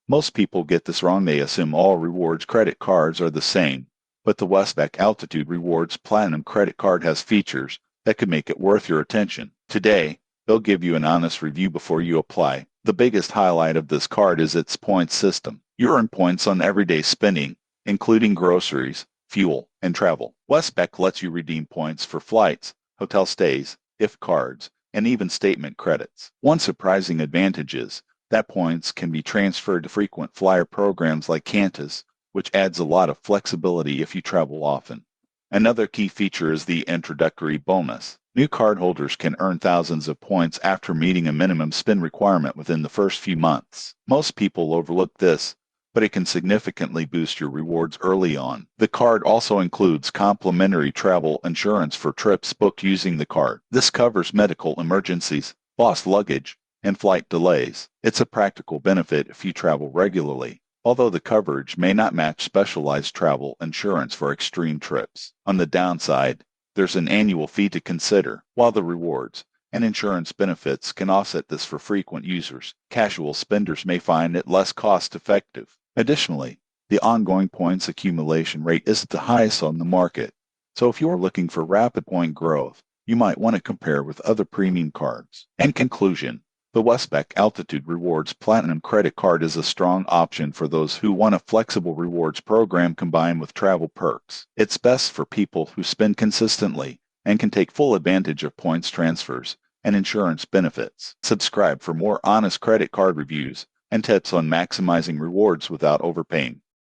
Most people get this wrong. They assume all rewards credit cards are the same, but the Westpac Altitude Rewards Platinum credit card has features that could make it worth your attention. Today, they'll give you an honest review before you apply. The biggest highlight of this card is its points system. You earn points on everyday spending, including groceries, fuel, and travel. Westpac lets you redeem points for flights, hotel stays, gift cards, and even statement credits. One surprising advantage is that points can be transferred to frequent flyer programs like Qantas, which adds a lot of flexibility if you travel often. Another key feature is the introductory bonus. New cardholders can earn thousands of points after meeting a minimum spend requirement within the first few months. Most people overlook this, but it can significantly boost your rewards early on. The card also includes complimentary travel insurance for trips booked using the card. This covers medical emergencies, lost luggage, and flight delays. It's a practical benefit if you travel regularly, although the coverage may not match specialized travel insurance for extreme trips. On the downside, there's an annual fee to consider. While the rewards and insurance benefits can offset this for frequent users, casual spenders may find it less cost-effective. Additionally, the ongoing points accumulation rate isn't the highest on the market, so if you're looking for rapid point growth, you might want to compare with other premium cards. In conclusion, the Westpac Altitude Rewards Platinum Credit Card is a strong option for those who want a flexible rewards program combined with travel perks. It's best for people who spend consistently and can take full advantage of points transfers and insurance benefits. Subscribe for more honest credit card reviews and tips on maximizing rewards without overpaying.